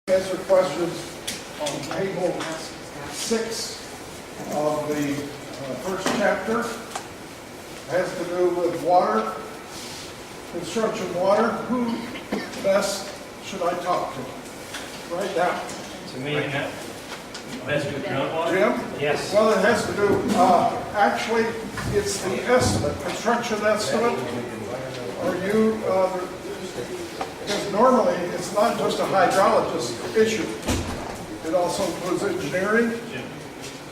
Answer questions on table 6 of the first chapter. Has to do with water, construction water. Who best should I talk to right now? To me, best with groundwater? Jim? Yes. Well, it has to do, actually, it's the estimate, construction estimate. Are you, because normally it's not just a hydrologist issue. It also includes engineering,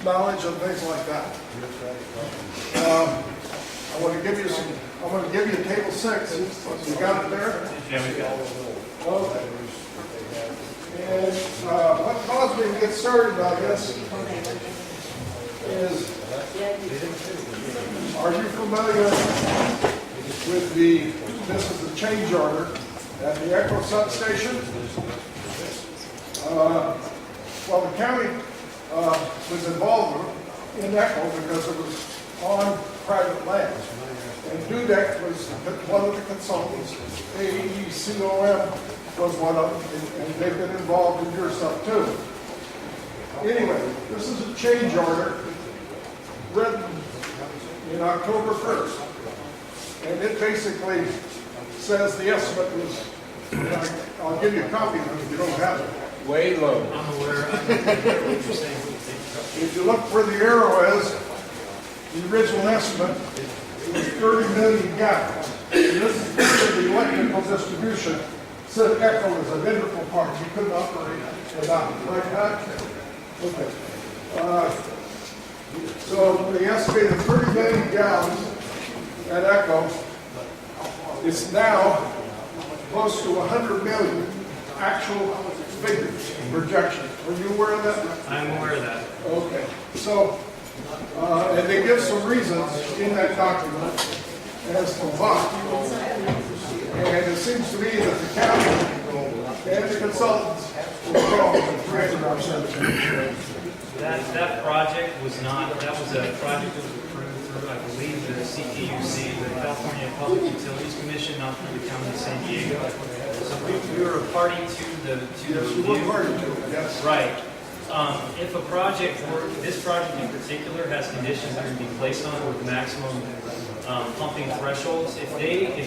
knowledge, and things like that. I want to give you some. I'm going to give you table 6. You got it there? Yeah, we got it. Okay. And what caused me to get started on this is, are you familiar with this is the change order at the Echo substation? Well, the county was involved in Echo because it was on private land. And Dudek was one of the consultants. AECOM was one of them, and they've been involved in your stuff too. Anyway, this is a change order written in October 1st. And it basically says the estimate was, I'll give you a copy of it if you don't have it. Way low. I'm aware of what you're saying. If you look where the arrow is, the original estimate was 30 million gallons. And this is part of the electrical distribution. So Echo is an integral part. You couldn't operate without it. Right, Pat? Okay. So the estimated 30 million gallons at Echo is now close to 100 million actual figures, projections. Are you aware of that? I'm aware of that. Okay. So, and they give some reasons in that document as to why. And it seems to me that the county and the consultants were wrong in 300%. That project was not, that was a project that was approved through, I believe, the CPUC, the California Public Utilities Commission, not through the County of San Diego. So we were a party to the Yes, you review. were party to it, yes. Right. If a project, or this project in particular, has conditions that are to be placed on it with maximum pumping thresholds, if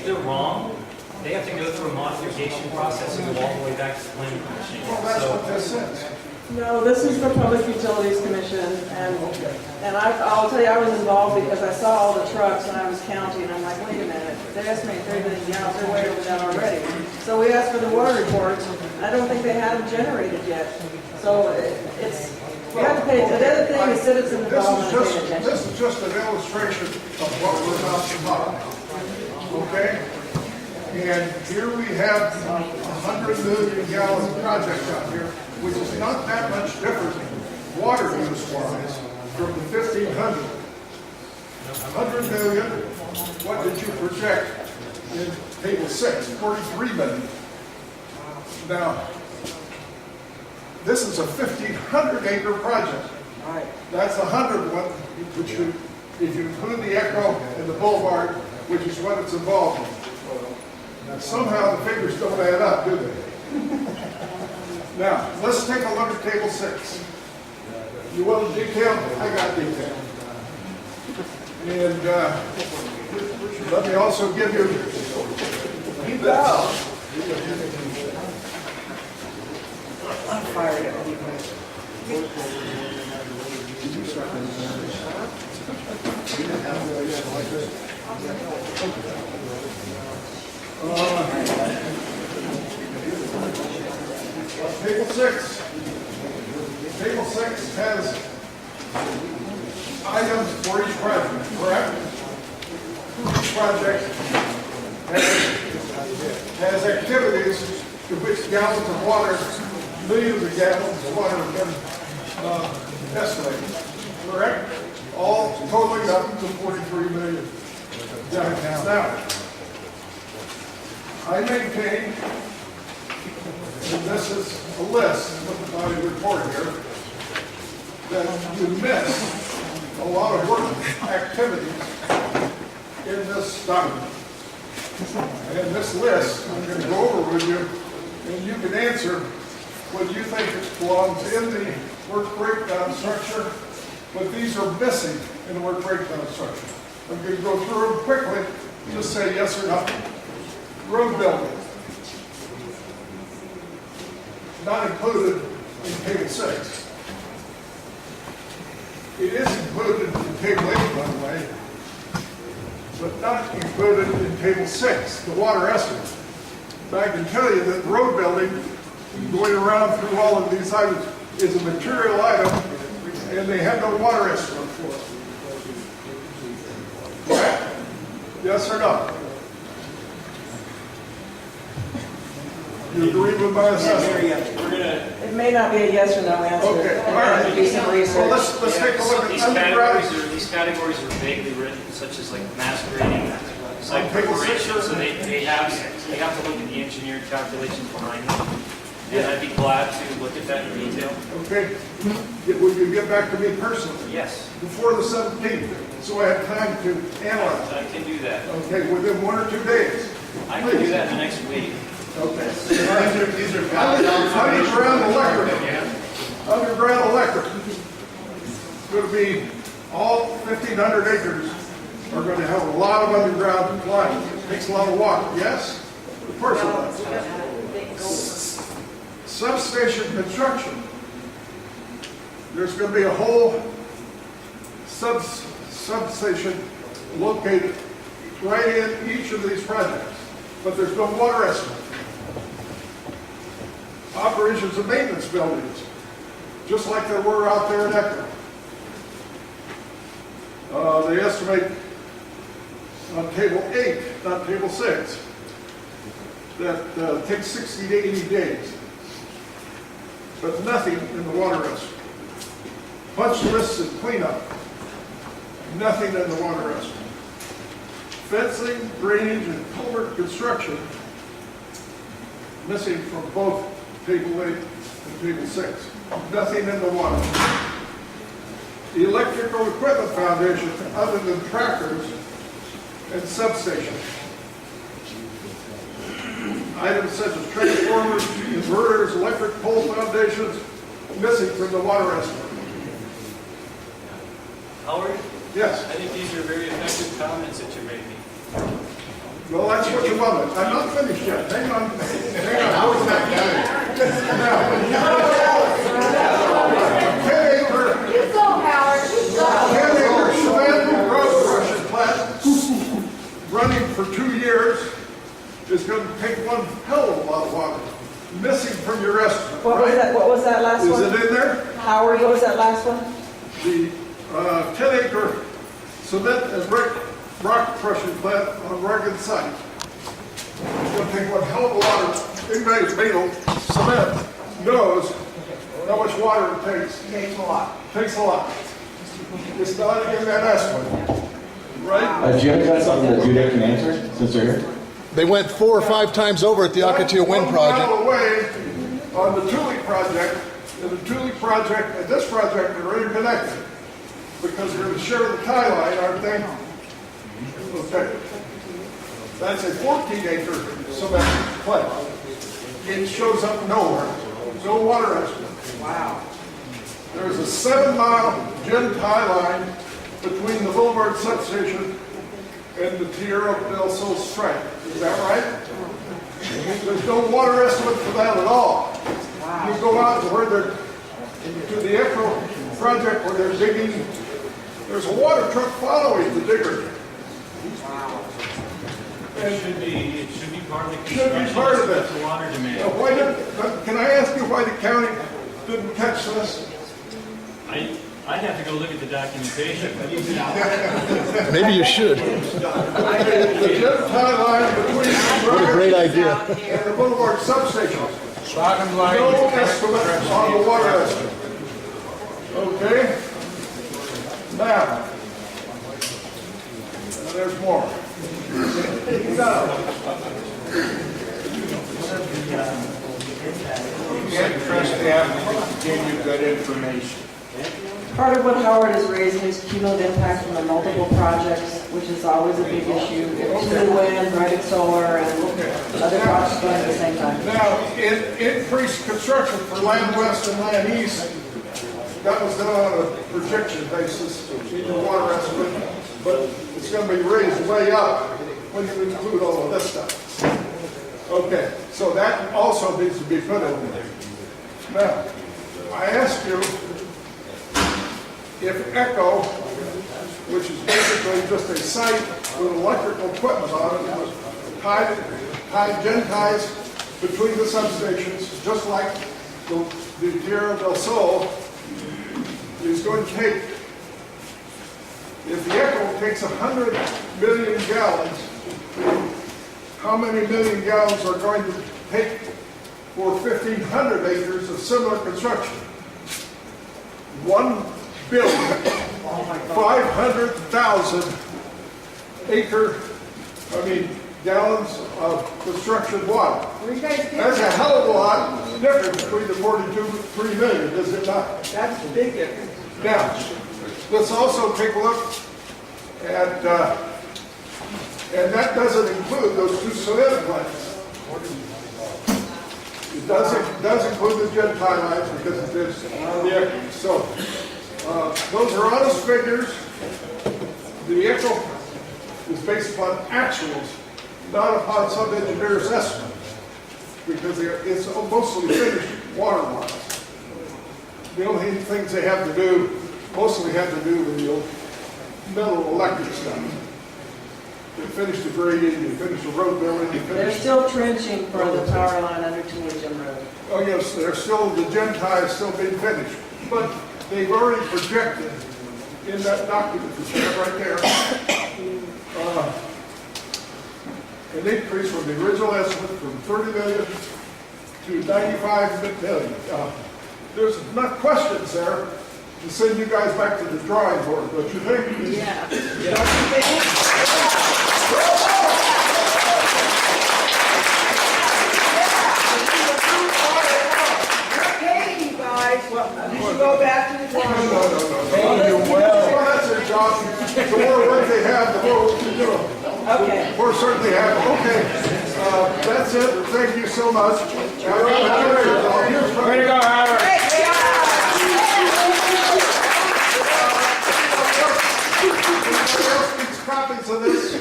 they're wrong, they have to go through a modification process and go all the way back to the planning commission. Well, that's what this says. No, this is the Public Utilities Commission, and I'll tell you, I was involved because I saw all the trucks and I was counting, and I'm like, wait a minute, they're estimating 3 million gallons, they're way over that already. So we asked for the water reports, I don't think they had them generated yet. So it's, you have to pay, the other thing is citizen involvement and paying attention. This is just an illustration of what we're about to talk about. Okay? And here we have a 100 million gallon project out here, which is not that much different water use-wise from the 1,500. 100 million, what did you project in table 6? 43 million. Now, this is a 1,500 acre project. That's 100 one, which if you include the Echo and the Boulevard, which is what it's involved in. Now, somehow the figures don't add up, do they? Now, let's take a look at table 6. You want detail? I got detail. And let me also give you this. I'm fired up. Table 6. Table 6 has items for each project, correct? Each project has activities to which gallons of water, millions of gallons of water have been estimated, correct? All totaling up to 43 million gallons. Now, I maintain, and this is a list of my report here, that you miss a lot of work activities in this document. And this list, I'm going to go over with you, and you can answer what you think it belongs in the work breakdown structure, but these are missing in the work breakdown structure. I'm going to go through them quickly, just say yes or no. Road building, not included in table 6. It is included in table 8, by the way, but not included in table 6, the water estimate. But I can tell you that road building, going around through all of these items, is a material item, and they have no water estimate for it. Right? Yes or no? You agree with my assessment? It may not be a yes or no answer. Okay, all There has to be right. some Well, research. let's take a look These at underground. categories are vaguely written, such as like mass grading, site Table preparation, 6, so they have to look at the engineered calculations behind them. And I'd be glad to look at that in detail. Okay, will you get back to me personally Yes, before the 17th, so I have time to analyze? I can do that. Okay, within 1 or 2 days. I can do that in the next week. Okay. Underground electric. Underground electric. It's going to be all 1,500 acres are going to have a lot of underground lines. It takes a lot of water, yes? Of course it does. Substation construction. There's going to be a whole substation located right in each of these projects, but there's no water estimate. Operations and maintenance buildings, just like there were out there in Echo. They estimate on table 8, not table 6, that takes 60 to 80 days. But nothing in the water estimate. Punch lists and cleanup, nothing in the water estimate. Fencing, drainage, and culvert construction, missing from both table 8 and table 6. Nothing in the water. The electrical equipment foundation, other than tractors and substations. Items such as transformers, inverters, electric pole foundations, missing from the water estimate. Howard, Yes. I think these are very effective comments that you're making. Well, that's what you wanted. I'm not finished yet. Hang on. Hang on. How is that done? 10 acre. You go, Howard, you go. 10 acre cement road crushing plant running for 2 years is going to take one hell of a lot of water. Missing from your estimate. What was right? that, what was that last Is one? it in there? Howard, what was that last one? The 10 acre cement and rock crushing plant on a rugged site. It's going to take one hell of a lot of, anybody who's made cement knows how much water it takes. Takes a lot. Takes a lot. It's not in that estimate, right? Jim, is that something that Judith can answer since they're here? They went 4 or 5 times over at the Ocotillo Wind 1 Project. mile away on the Thule project, and the Thule project and this project are interconnected because they're going to share the tie line, aren't they? Okay. That's a 14-acre cement plant. It shows up nowhere. No water estimate. Wow. There's a 7-mile gem tie line between the Boulevard substation and the Tierra del Sol strike. Is that right? There's no water estimate for that at all. You go out to where they're, to the Echo project where they're digging, there's a water truck following the digger. It should be part of the Should be construction. part of it. The water Now, demand. why didn't, can I ask you why the county didn't catch this? I'd have to go look at the documentation. Maybe you should. The gem tie line between the What a great idea. and the Boulevard substation. No estimate on the water estimate. Okay? Now, there's more. Now, You can trust the applicant to give you good information. Part of what Howard is raising is cumulative impact from the multiple projects, which is always a big issue. Two wind, Soitec Solar, and other projects going at the same time. Now, increased construction for land west and land east, that was done on a projection basis in the water estimate, but it's going to be raised way up when you include all of this stuff. Okay, so that also needs to be put in there. Now, I asked you if ECHO, which is basically just a site with electrical equipment on it, was tied gen ties between the substations, just like the Tierra del Sol is going to take. If the ECHO takes 100 million gallons, how many million gallons are going to take for 1,500 acres of similar construction? 1,500,000 gallons of construction water. That's a hell of a lot difference between the 43 million, is it not? That's a big difference. Now, let's also take a look at, and that doesn't include those two cement plants. It does include the gen tie lines because it is the ECHO. So, those are honest figures. The ECHO is based upon actuals, not upon some engineer's estimate, because it's mostly finished water-wise. The only things they have to do, mostly have to do with the middle electric stuff. They finish the grading, they finish the road building, they They're finish. still trenching for the power line under Jim Road. Oh yes, they're still, the gen tie is still being finished. But they've already projected in that document that you have right there, an increase from the original estimate from 30 million to 95 million. There's enough questions there to send you guys back to the drawing board, don't you think? Yeah. You should go back to the drawing board. Well, that's their job. The more work they have, the more, Okay. more certainly have. Okay, that's it. Thank you so much. Way to go, Howard. Copies of this.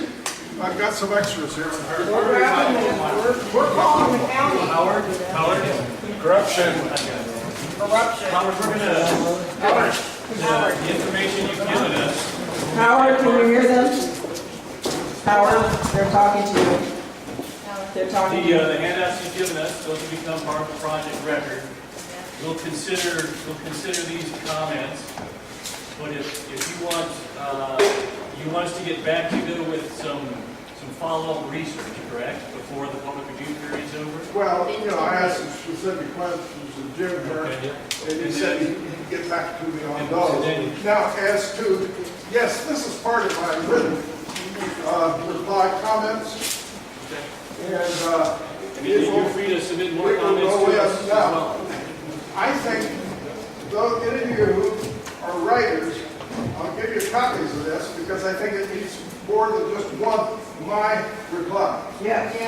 I've got some extras here. We're calling the county. Howard, Corruption. Howard, we're gonna, the information you've given us, Howard, can you hear them? Howard, they're talking to you. They're talking to you. The handouts you've given us, those will become part of the project record. We'll consider these comments, but if you want us to get back to you with some follow-up research, correct, before the public review period is over? Well, I asked some specific questions of Jim here, and he said he'd get back to me on those. Now, as to, yes, this is part of my written reply comments, and You're free to submit more we will comments go to in. us as Now, well. I think, though any of you who are writers, I'll give you copies of this, because I think it needs more than just one, my reply. Yeah.